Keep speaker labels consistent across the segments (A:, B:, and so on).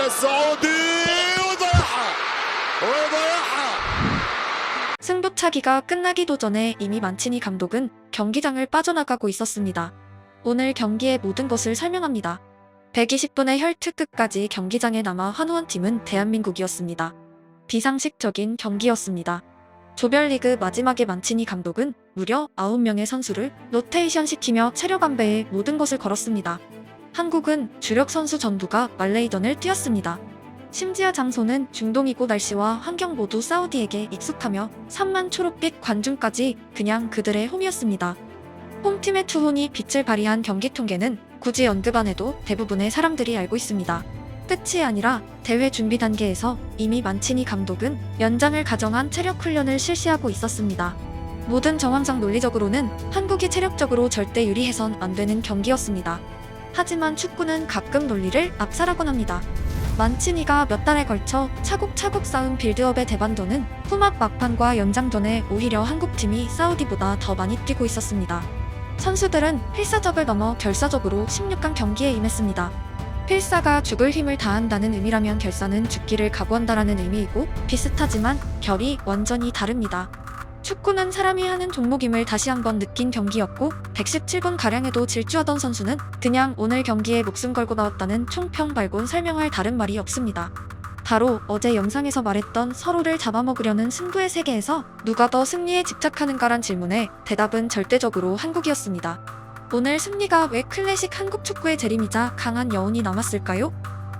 A: السعودي وضيعها.
B: 승부차기가 끝나기도 전에 이미 만치니 감독은 경기장을 빠져나가고 있었습니다. 오늘 경기의 모든 것을 설명합니다. 120분의 혈투 끝까지 경기장에 남아 환호한 팀은 대한민국이었습니다. 비상식적인 경기였습니다. 조별리그 마지막에 만치니 감독은 무려 9명의 선수를 로테이션시키며 체력 안배에 모든 것을 걸었습니다. 한국은 주력 선수 전부가 말레이전을 뛰었습니다. 심지어 장소는 중동이고 날씨와 환경 모두 사우디에게 익숙하며 3만 초록빛 관중까지 그냥 그들의 홈이었습니다. 홈팀의 투혼이 빛을 발휘한 경기 통계는 굳이 언급 안 해도 대부분의 사람들이 알고 있습니다. 끝이 아니라 대회 준비 단계에서 이미 만치니 감독은 연장을 가정한 체력 훈련을 실시하고 있었습니다. 모든 정황상 논리적으로는 한국이 체력적으로 절대 유리해선 안 되는 경기였습니다. 하지만 축구는 가끔 논리를 압살하곤 합니다. 만치니가 몇 달에 걸쳐 차곡차곡 쌓은 빌드업의 대반전은 후막 막판과 연장전에 오히려 한국팀이 사우디보다 더 많이 뛰고 있었습니다. 선수들은 필사적을 넘어 결사적으로 16강 경기에 임했습니다. 필사가 죽을 힘을 다한다는 의미라면 결사는 죽기를 각오한다라는 의미이고 비슷하지만 결이 완전히 다릅니다. 축구는 사람이 하는 종목임을 다시 한번 느낀 경기였고 117분가량에도 질주하던 선수는 그냥 오늘 경기에 목숨 걸고 나왔다는 총평 말곤 설명할 다른 말이 없습니다. 바로 어제 영상에서 말했던 서로를 잡아먹으려는 승부의 세계에서 누가 더 승리에 집착하는가란 질문에 대답은 절대적으로 한국이었습니다. 오늘 승리가 왜 클래식 한국 축구의 재림이자 강한 여운이 남았을까요?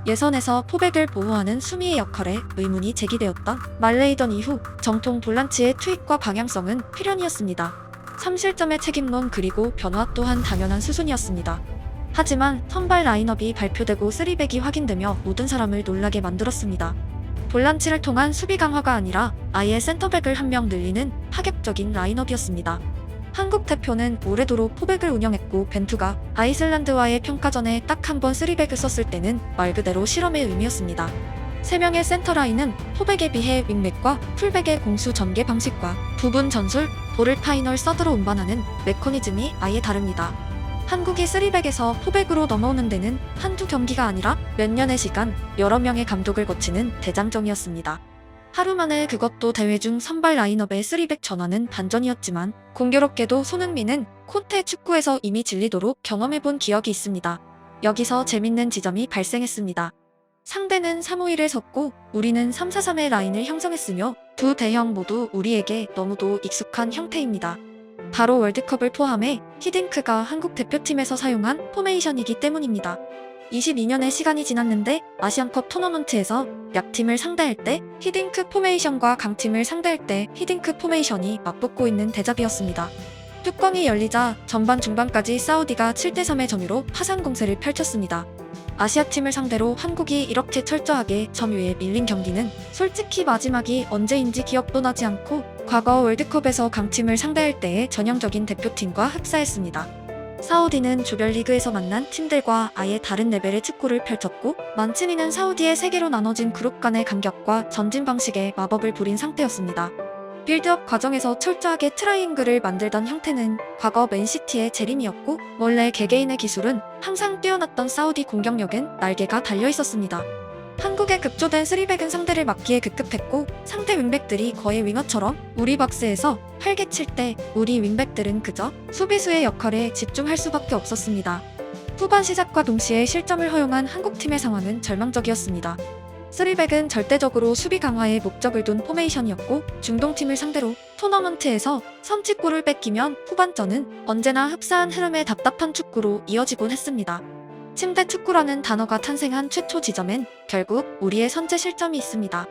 B: 예선에서 포백을 보호하는 수미의 역할에 의문이 제기되었던 말레이전 이후 정통 볼란치의 투입과 방향성은 필연이었습니다. 3실점의 책임론 그리고 변화 또한 당연한 수순이었습니다. 하지만 선발 라인업이 발표되고 3백이 확인되며 모든 사람을 놀라게 만들었습니다. 볼란치를 통한 수비 강화가 아니라 아예 센터백을 한 명 늘리는 파격적인 라인업이었습니다. 한국 대표는 올해도록 포백을 운영했고 벤투가 아이슬란드와의 평가전에 딱 한 번 3백을 썼을 때는 말 그대로 실험의 의미였습니다. 3명의 센터라인은 포백에 비해 윙백과 풀백의 공수 전개 방식과 부분 전술, 볼을 파이널 서드로 운반하는 메커니즘이 아예 다릅니다. 한국이 3백에서 포백으로 넘어오는 데는 한두 경기가 아니라 몇 년의 시간, 여러 명의 감독을 거치는 대장정이었습니다. 하루 만에 그것도 대회 중 선발 라인업의 3백 전환은 반전이었지만 공교롭게도 손흥민은 콘테 축구에서 이미 질리도록 경험해본 기억이 있습니다. 여기서 재밌는 지점이 발생했습니다. 상대는 3-5-1을 섰고 우리는 3-4-3의 라인을 형성했으며 두 대형 모두 우리에게 너무도 익숙한 형태입니다. 바로 월드컵을 포함해 히딩크가 한국 대표팀에서 사용한 포메이션이기 때문입니다. 22년의 시간이 지났는데 아시안컵 토너먼트에서 약팀을 상대할 때 히딩크 포메이션과 강팀을 상대할 때 히딩크 포메이션이 맞붙고 있는 대잡이었습니다. 뚜껑이 열리자 전반 중반까지 사우디가 7대3의 점유로 파상 공세를 펼쳤습니다. 아시아팀을 상대로 한국이 이렇게 철저하게 점유에 밀린 경기는 솔직히 마지막이 언제인지 기억도 나지 않고 과거 월드컵에서 강팀을 상대할 때의 전형적인 대표팀과 흡사했습니다. 사우디는 조별리그에서 만난 팀들과 아예 다른 레벨의 축구를 펼쳤고 만치니는 사우디의 세 개로 나눠진 그룹 간의 간격과 전진 방식의 마법을 부린 상태였습니다. 빌드업 과정에서 철저하게 트라이앵글을 만들던 형태는 과거 맨시티의 재림이었고 원래 개개인의 기술은 항상 뛰어났던 사우디 공격력엔 날개가 달려있었습니다. 한국의 급조된 3백은 상대를 막기에 급급했고 상대 윙백들이 거의 윙어처럼 우리 박스에서 활개칠 때 우리 윙백들은 그저 수비수의 역할에 집중할 수밖에 없었습니다. 후반 시작과 동시에 실점을 허용한 한국팀의 상황은 절망적이었습니다. 3백은 절대적으로 수비 강화에 목적을 둔 포메이션이었고 중동팀을 상대로 토너먼트에서 선취골을 뺏기면 후반전은 언제나 흡사한 흐름의 답답한 축구로 이어지곤 했습니다. 침대 축구라는 단어가 탄생한 최초 지점엔 결국 우리의 선제 실점이 있습니다.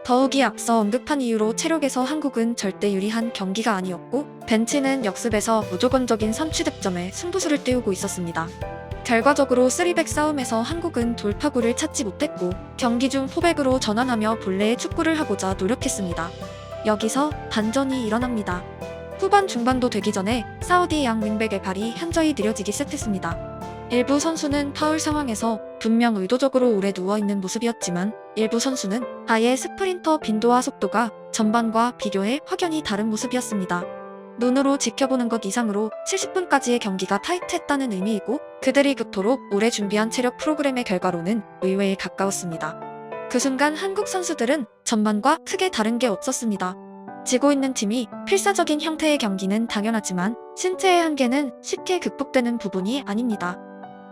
B: 더욱이 앞서 언급한 이유로 체력에서 한국은 절대 유리한 경기가 아니었고 벤치는 역습에서 무조건적인 선취 득점에 승부수를 띄우고 있었습니다. 결과적으로 3백 싸움에서 한국은 돌파구를 찾지 못했고 경기 중 포백으로 전환하며 본래의 축구를 하고자 노력했습니다. 여기서 반전이 일어납니다. 후반 중반도 되기 전에 사우디 양 윙백의 발이 현저히 느려지기 시작했습니다. 일부 선수는 파울 상황에서 분명 의도적으로 오래 누워있는 모습이었지만 일부 선수는 아예 스프린터 빈도와 속도가 전반과 비교해 확연히 다른 모습이었습니다. 눈으로 지켜보는 것 이상으로 70분까지의 경기가 타이트했다는 의미이고 그들이 그토록 오래 준비한 체력 프로그램의 결과로는 의외에 가까웠습니다. 그 순간 한국 선수들은 전반과 크게 다른 게 없었습니다. 지고 있는 팀이 필사적인 형태의 경기는 당연하지만 신체의 한계는 쉽게 극복되는 부분이 아닙니다.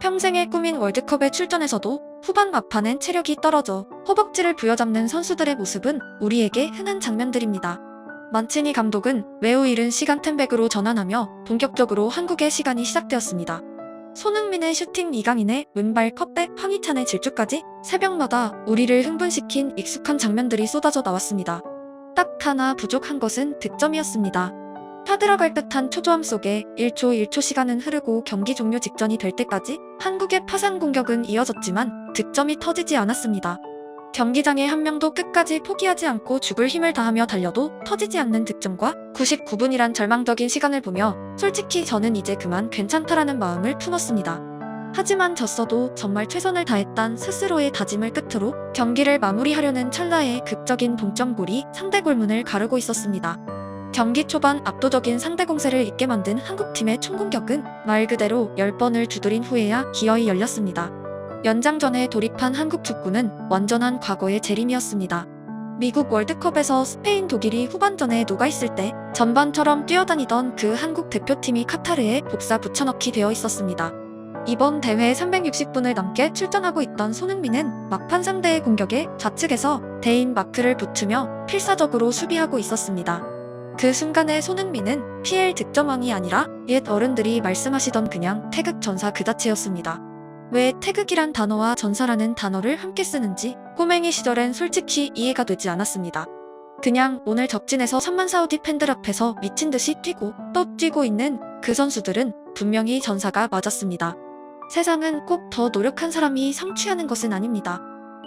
B: 평생의 꿈인 월드컵에 출전해서도 후반 막판엔 체력이 떨어져 허벅지를 부여잡는 선수들의 모습은 우리에게 흔한 장면들입니다. 만치니 감독은 매우 이른 시간템백으로 전환하며 본격적으로 한국의 시간이 시작되었습니다. 손흥민의 슈팅, 이강인의 왼발 컵백, 황희찬의 질주까지 새벽마다 우리를 흥분시킨 익숙한 장면들이 쏟아져 나왔습니다. 딱 하나 부족한 것은 득점이었습니다. 타들어갈 듯한 초조함 속에 1초 시간은 흐르고 경기 종료 직전이 될 때까지 한국의 파상 공격은 이어졌지만 득점이 터지지 않았습니다. 경기장에 한 명도 끝까지 포기하지 않고 죽을 힘을 다하며 달려도 터지지 않는 득점과 99분이란 절망적인 시간을 보며 솔직히 저는 이제 그만 괜찮다라는 마음을 품었습니다. 하지만 졌어도 정말 최선을 다했단 스스로의 다짐을 끝으로 경기를 마무리하려는 찰나의 극적인 동점골이 상대 골문을 가르고 있었습니다. 경기 초반 압도적인 상대 공세를 잇게 만든 한국팀의 총공격은 말 그대로 10번을 두드린 후에야 기어이 열렸습니다. 연장전에 돌입한 한국 축구는 완전한 과거의 재림이었습니다. 미국 월드컵에서 스페인, 독일이 후반전에 녹아있을 때 전반처럼 뛰어다니던 그 한국 대표팀이 카타르에 복사 붙여넣기 되어 있었습니다. 이번 대회 360분을 넘게 출전하고 있던 손흥민은 막판 상대의 공격에 좌측에서 대인 마크를 붙으며 필사적으로 수비하고 있었습니다. 그 순간에 손흥민은 PL 득점왕이 아니라 옛 어른들이 말씀하시던 그냥 태극 전사 그 자체였습니다. 왜 태극이란 단어와 전사라는 단어를 함께 쓰는지 꼬맹이 시절엔 솔직히 이해가 되지 않았습니다. 그냥 오늘 적진에서 3만 사우디 팬들 앞에서 미친듯이 뛰고 또 뛰고 있는 그 선수들은 분명히 전사가 맞았습니다. 세상은 꼭 더 노력한 사람이 성취하는 것은 아닙니다.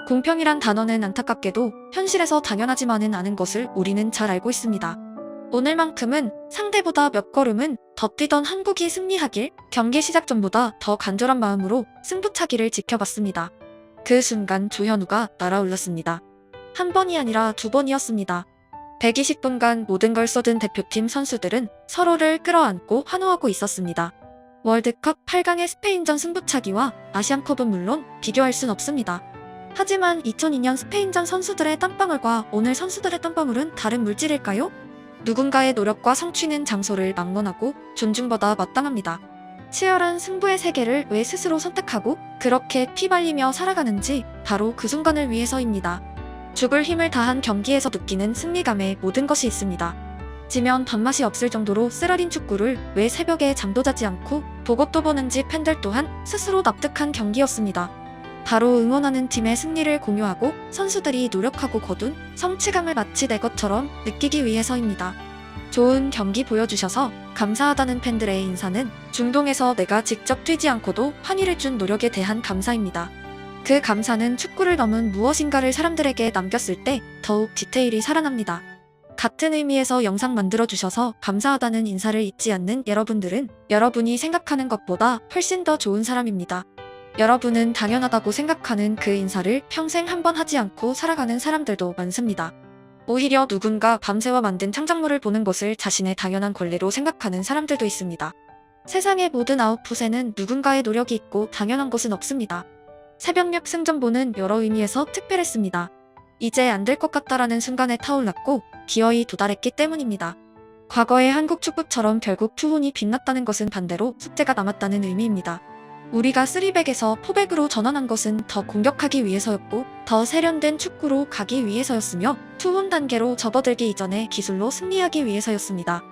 B: 공평이란 단어는 안타깝게도 현실에서 당연하지만은 않은 것을 우리는 잘 알고 있습니다. 오늘만큼은 상대보다 몇 걸음은 더 뛰던 한국이 승리하길 경기 시작 전보다 더 간절한 마음으로 승부차기를 지켜봤습니다. 그 순간 조현우가 날아올랐습니다. 한 번이 아니라 두 번이었습니다. 120분간 모든 걸 쏟은 대표팀 선수들은 서로를 끌어안고 환호하고 있었습니다. 월드컵 8강의 스페인전 승부차기와 아시안컵은 물론 비교할 순 없습니다. 하지만 2002년 스페인전 선수들의 땀방울과 오늘 선수들의 땀방울은 다른 물질일까요? 누군가의 노력과 성취는 장소를 막론하고 존중보다 마땅합니다. 치열한 승부의 세계를 왜 스스로 선택하고 그렇게 피발리며 살아가는지 바로 그 순간을 위해서입니다. 죽을 힘을 다한 경기에서 느끼는 승리감에 모든 것이 있습니다. 지면 밥맛이 없을 정도로 쓰러린 축구를 왜 새벽에 잠도 자지 않고 보고 또 보는지 팬들 또한 스스로 납득한 경기였습니다. 바로 응원하는 팀의 승리를 공유하고 선수들이 노력하고 거둔 성취감을 마치 내 것처럼 느끼기 위해서입니다. 좋은 경기 보여주셔서 감사하다는 팬들의 인사는 중동에서 내가 직접 뛰지 않고도 환희를 준 노력에 대한 감사입니다. 그 감사는 축구를 넘은 무엇인가를 사람들에게 남겼을 때 더욱 디테일이 살아납니다. 같은 의미에서 영상 만들어주셔서 감사하다는 인사를 잊지 않는 여러분들은 여러분이 생각하는 것보다 훨씬 더 좋은 사람입니다. 여러분은 당연하다고 생각하는 그 인사를 평생 한 번 하지 않고 살아가는 사람들도 많습니다. 오히려 누군가 밤새워 만든 창작물을 보는 것을 자신의 당연한 권리로 생각하는 사람들도 있습니다. 세상의 모든 아웃풋에는 누군가의 노력이 있고 당연한 것은 없습니다. 새벽녘 승전보는 여러 의미에서 특별했습니다. 이제 안 될 것 같다라는 순간에 타올랐고 기어이 도달했기 때문입니다. 과거의 한국 축구처럼 결국 투혼이 빛났다는 것은 반대로 숙제가 남았다는 의미입니다. 우리가 3백에서 4백으로 전환한 것은 더 공격하기 위해서였고 더 세련된 축구로 가기 위해서였으며 투혼 단계로 접어들기 이전에 기술로 승리하기 위해서였습니다.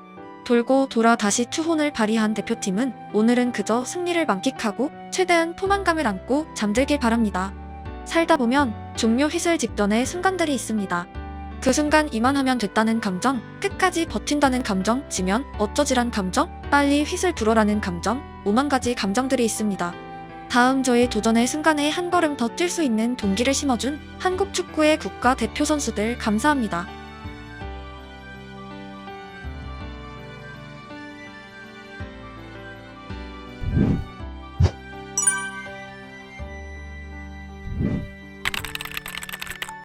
B: 돌고 돌아 다시 투혼을 발휘한 대표팀은 오늘은 그저 승리를 만끽하고 최대한 포만감을 안고 잠들길 바랍니다. 살다 보면 종료 휘슬 직전의 순간들이 있습니다. 그 순간 이만하면 됐다는 감정, 끝까지 버틴다는 감정, 지면 어쩌지란 감정, 빨리 휘슬 불어라는 감정, 5만 가지 감정들이 있습니다. 다음 저의 도전의 순간에 한 걸음 더 뛸 수 있는 동기를 심어준 한국 축구의 국가대표 선수들 감사합니다.